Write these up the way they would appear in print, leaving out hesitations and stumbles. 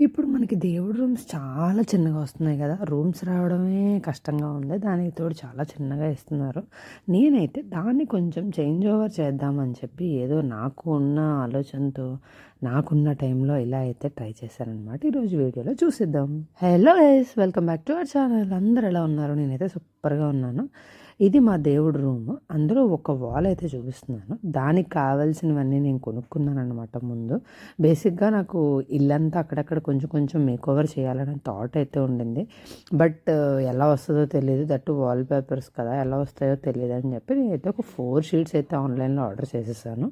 ఇప్పుడు మనకి దేవుడి రూమ్స్ చాలా చిన్నగా వస్తున్నాయి కదా! రూమ్స్ రావడమే కష్టంగా ఉంది. దానికి తోడు చాలా చిన్నగా ఇస్తున్నారు. నేనైతే దాన్ని కొంచెం చేంజ్ ఓవర్ చేద్దామని చెప్పి ఏదో నాకు ఉన్న ఆలోచనతో, నాకున్న టైంలో ఇలా అయితే ట్రై చేశాననమాట. ఈరోజు వీడియోలో చూసేద్దాం. Hello guys! Welcome back to our channel. అందరూ ఎలా ఉన్నారు? నేనైతే సూపర్‌గా ఉన్నాను. ఇది మా దేవుడి రూము. అందులో ఒక వాల్ అయితే చూపిస్తున్నాను. దానికి కావాల్సినవన్నీ నేను కొనుక్కున్నాననమాట ముందు. బేసిక్‌గా నాకు ఇల్లంతా అక్కడక్కడ కొంచెం కొంచెం మేకోవర్ చేయాలనే థాట్ అయితే ఉండింది. బట్ ఎలా వస్తదో తెలీదు. దట్ వాల్ పేపర్స్ కదా! ఎలా వస్తాయో తెలీదని చెప్పి నేనైతే ఒక 4 షీట్స్ అయితే ఆన్‌లైన్‌లో ఆర్డర్ చేసేసాను.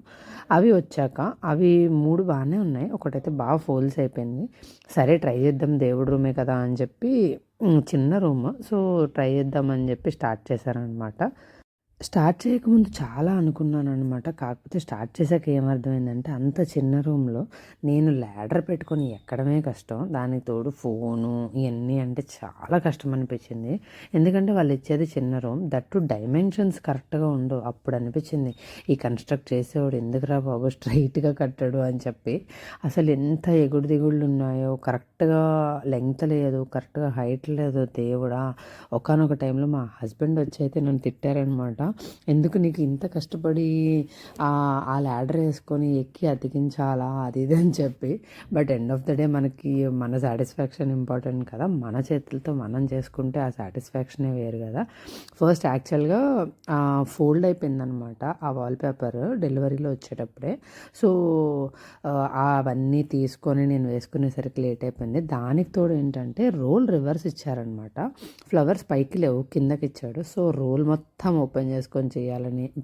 అవి వచ్చాక అవి 3 బానే ఉన్నాయి. ఒకటైతే బాగా ఫోల్డ్స్ అయిపోయింది. సరే ట్రై చేద్దాం దేవుడి రూమే కదా అని చెప్పి చిన్న రూమ్. సో, ట్రై చేద్దామని చెప్పి స్టార్ట్ చేశాననమాట. స్టార్ట్ చేయకముందు చాలా అనుకున్నాననమాట. కాకపోతే స్టార్ట్ చేశాక ఏమర్థమైందంటే, అంత చిన్న రూమ్‌లో నేను ల్యాడర్ పెట్టుకొని ఎక్కడమే కష్టం. దానికి తోడు ఫోను ఇయన్నీ అంటే చాలా కష్టం అనిపించింది. ఎందుకంటే వాళ్ళు ఇచ్చేది చిన్న రూమ్. దట్ టూ డైమెన్షన్స్ కరెక్ట్‌గా ఉండవు. అప్పుడు అనిపించింది, ఈ కన్‌స్ట్రక్ట్ చేసేవాడు ఎందుకురా బాబు స్ట్రెయిట్‌గా కట్టాడు అని చెప్పి. అసలు ఎంత ఎగుడు దిగుళ్ళు ఉన్నాయో, కరెక్ట్‌గా లెంగ్త్ లేదు, కరెక్ట్‌గా హైట్ లేదు. దేవుడా! ఒకానొక టైంలో మా హస్బెండ్ వచ్చి అయితే నన్ను తిట్టారనమాట. ఎందుకు నీకు ఇంత కష్టపడి ఆ ల్యాడర్ వేసుకొని ఎక్కి అతికించాలా అది ఇది అని చెప్పి. But end of the day మనకి మన సాటిస్ఫాక్షన్ ఇంపార్టెంట్ కదా! మన చేతులతో మనం చేసుకుంటే ఆ సాటిస్ఫాక్షనే వేరు కదా! ఫస్ట్ యాక్చువల్గా ఫోల్డ్ అయిపోయిందనమాట ఆ వాల్పేపర్ డెలివరీలో వచ్చేటప్పుడే. సో అవన్నీ తీసుకొని నేను వేసుకునేసరికి లేట్ అయిపోయింది. దానికి తోడు ఏంటంటే రోల్ రివర్స్ ఇచ్చారనమాట. ఫ్లవర్స్ పైకి లేవు, కిందకి ఇచ్చాడు. సో రోల్ మొత్తం ఓపెన్ చేసుకొని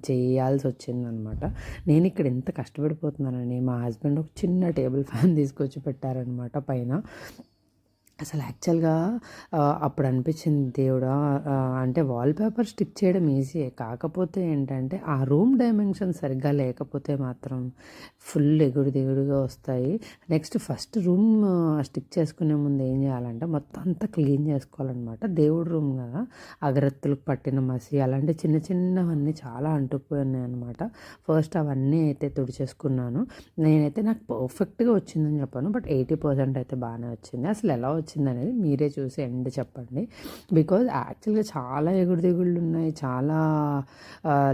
చేయాల్సి వచ్చిందనమాట. నేను ఇక్కడ ఎంత కష్టపడిపోతున్నానని మా హస్బెండ్ ఒక చిన్న టేబుల్ ఫ్యాన్ తీసుకొచ్చి పెట్టారనమాట పైన. అసలు యాక్చువల్‌గా అప్పుడు అనిపించింది దేవుడా! అంటే వాల్‌పేపర్ స్టిక్ చేయడం ఈజీయే. కాకపోతే ఏంటంటే, ఆ రూమ్ డైమెన్షన్ సరిగ్గా లేకపోతే మాత్రం ఫుల్ ఎగుడు దిగుడుగా వస్తాయి. నెక్స్ట్ ఫస్ట్ రూమ్ స్టిక్ చేసుకునే ముందు ఏం చేయాలంటే, మొత్తం అంతా క్లీన్ చేసుకోవాలనమాట. దేవుడి రూమ్ కదా! అగరత్తులకు పట్టిన మసి అలాంటి చిన్న చిన్నవన్నీ చాలా అంటుకుపోయి ఉన్నాయన్నమాట. ఫస్ట్ అవన్నీ అయితే తుడిచేసుకున్నాను. నేనైతే నాకు పర్ఫెక్ట్‌గా వచ్చిందని చెప్పను. బట్ 80% అయితే బాగానే వచ్చింది. అసలు ఎలా వచ్చిందనేది మీరే చూసి ఎండ్ చెప్పండి. బికాజ్ యాక్చువల్‌గా చాలా ఎగుడు దిగుళ్ళు ఉన్నాయి. చాలా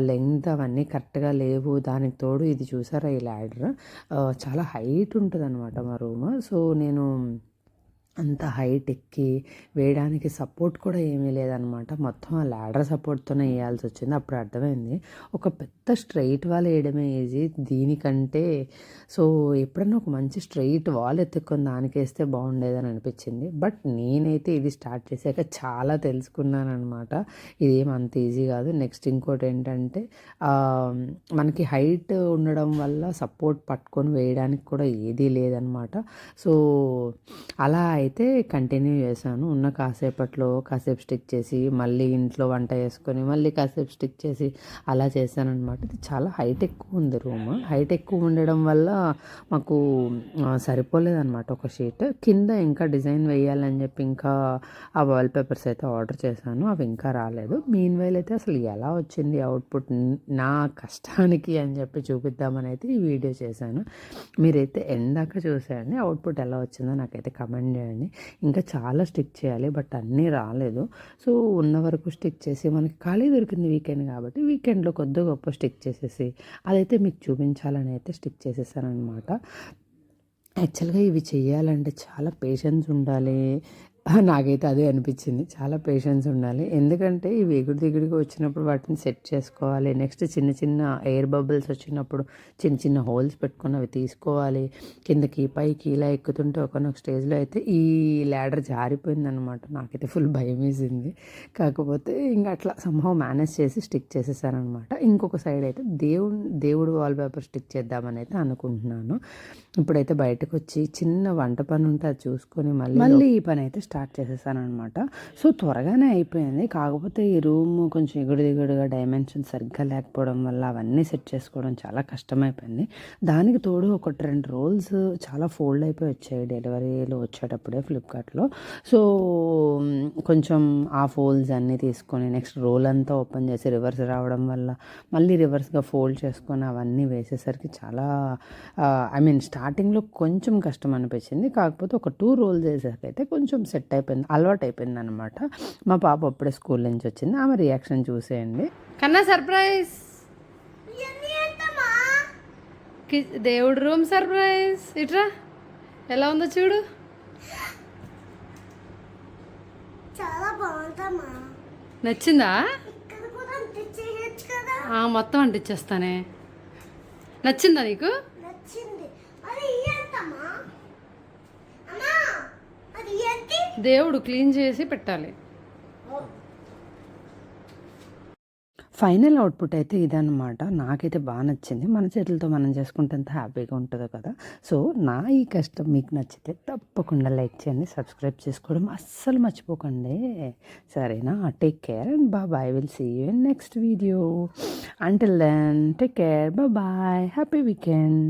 లెంగ్త్ అవన్నీ కరెక్ట్‌గా లేవు. దానికి తోడు ఇది చూసారా ఈ ల్యాడర్ చాలా హైట్ ఉంటదనమాట మా రూమ్. సో, నేను అంత హైట్ ఎక్కి వేయడానికి సపోర్ట్ కూడా ఏమీ లేదనమాట. మొత్తం ఆ ల్యాడర్ సపోర్ట్‌తోనే ఎయ్యాల్సి వచ్చింది. అప్పుడు అర్థమైంది, ఒక పెద్ద స్ట్రెయిట్ వాల్ ఎయడమే ఈజీ దీనికంటే. సో, ఎప్పుడన్నా ఒక మంచి స్ట్రెయిట్ వాల్ ఎతుక్కొని దానికేస్తే బాగుండేదని అనిపించింది. బట్ నేనైతే ఇది స్టార్ట్ చేశాక చాలా తెలుసుకున్నాననమాట. ఇదేం అంత ఈజీ కాదు. నెక్స్ట్ ఇంకోటి ఏంటంటే, మనకి హైట్ ఉండడం వల్ల సపోర్ట్ పట్టుకొని వేయడానికి కూడా ఏదీ లేదనమాట. సో, అలా అయితే కంటిన్యూ చేశాను. ఉన్న కాసేపట్లో కాసేపు స్టిక్ చేసి, మళ్ళీ ఇంట్లో వంట చేసుకొని, మళ్ళీ కాసేపు స్టిక్ చేసి అలా చేశాననమాట. ఇది చాలా హైట్ ఎక్కువ ఉంది రూమ్. హైట్ ఎక్కువ ఉండడం వల్ల మాకు సరిపోలేదనమాట ఒక షీట్. కింద ఇంకా డిజైన్ వేయాలని చెప్పి ఇంకా ఆ వాల్ పేపర్స్ అయితే ఆర్డర్ చేశాను. అవి ఇంకా రాలేదు. మీన్‌వైల్ అయితే అసలు ఎలా వచ్చింది అవుట్‌పుట్ నా కష్టానికి అని చెప్పి చూపిద్దామని అయితే ఈ వీడియో చేశాను. మీరైతే ఎండ్ దాకా చూసేయండి. అవుట్‌పుట్ ఎలా వచ్చిందో నాకైతే కమెంట్ చేయండి. ఇంకా చాలా స్టిక్ చేయాలి. బట్ అన్నీ రాలేదు. సో, ఉన్న వరకు స్టిక్ చేసి మనకి ఖాళీ దొరికింది వీకెండ్ కాబట్టి వీకెండ్‌లో కొద్దో గొప్పో స్టిక్ చేసేసి అదైతే మీకు చూపించాలని అయితే స్టిక్ చేసేసాననమాట. యాక్చువల్‌గా ఇవి చేయాలంటే చాలా పేషెన్స్ ఉండాలి. నాకైతే అదే అనిపించింది. చాలా పేషెన్స్ ఉండాలి. ఎందుకంటే ఇవి ఎగుడు దిగుడుగా వచ్చినప్పుడు వాటిని సెట్ చేసుకోవాలి. నెక్స్ట్ చిన్న చిన్న ఎయిర్ బబుల్స్ వచ్చినప్పుడు చిన్న చిన్న హోల్స్ పెట్టుకొని అవి తీసుకోవాలి. కిందకి పైకి ఇలా ఎక్కుతుంటే ఒకానొక స్టేజ్‌లో అయితే ఈ ల్యాడర్ జారిపోయిందనమాట. నాకైతే ఫుల్ భయమేసింది. కాకపోతే ఇంక అట్లా సమ్‌హౌ మేనేజ్ చేసి స్టిక్ చేసేసాననమాట. ఇంకొక సైడ్ అయితే దేవుడు వాల్ పేపర్ స్టిక్ చేద్దామని అయితే అనుకుంటున్నాను. ఇప్పుడైతే బయటకొచ్చి చిన్న వంట పని ఉంటే అది చూసుకొని మళ్ళీ ఈ పని అయితే స్టార్ట్ చేసేసాను అనమాట. సో త్వరగానే అయిపోయింది. కాకపోతే ఈ రూమ్ కొంచెం ఎగుడు దిగుడుగా డైమెన్షన్ సరిగ్గా లేకపోవడం వల్ల అవన్నీ సెట్ చేసుకోవడం చాలా కష్టమైపోయింది. దానికి తోడు 1, 2 రోల్స్ చాలా ఫోల్డ్ అయిపోయి వచ్చాయి డెలివరీలో వచ్చేటప్పుడే ఫ్లిప్కార్ట్లో. సో కొంచెం ఆ ఫోల్డ్స్ అన్నీ తీసుకొని నెక్స్ట్ రోల్ అంతా ఓపెన్ చేసి రివర్స్ రావడం వల్ల మళ్ళీ రివర్స్గా ఫోల్డ్ చేసుకొని అవన్నీ వేసేసరికి చాలా స్టార్టింగ్లో కొంచెం కష్టం అనిపించింది. కాకపోతే ఒక 2 రోల్స్ వేసాకైతే కొంచెం సెట్ అయిపోయింది, అలవాటు అయిపోయింది అనమాట. మా పాప అప్పుడే స్కూల్ నుంచి వచ్చింది, ఆమె రియాక్షన్ చూసేయండి. కన్నా సర్ప్రైజ్, దేవుడు రూమ్ సర్ప్రైజ్. ఇట్రా, ఎలా ఉందో చూడు. చాలా బాగుందమ్మా. నచ్చిందా? ఇక్కడ కూడా అంటించేయచ్చు కదా. మొత్తం అంటించేస్తానే. నచ్చిందా నీకు? నచ్చింది. అది ఏంటమ్మా? అమ్మా, అది ఏంటి? దేవుడు క్లీన్ చేసి పెట్టాలి. ఫైనల్ అవుట్పుట్ అయితే ఇదన్నమాట. నాకైతే బాగా నచ్చింది. మన చేతులతో మనం చేసుకుంటే ఎంత హ్యాపీగా ఉంటుందో కదా. సో నా ఈ కష్టం మీకు నచ్చితే తప్పకుండా లైక్ చేయండి, సబ్స్క్రైబ్ చేసుకోవడం అస్సలు మర్చిపోకండి, సరేనా? Take care and bye. Will see you in next video. Until then take care, bye, happy weekend.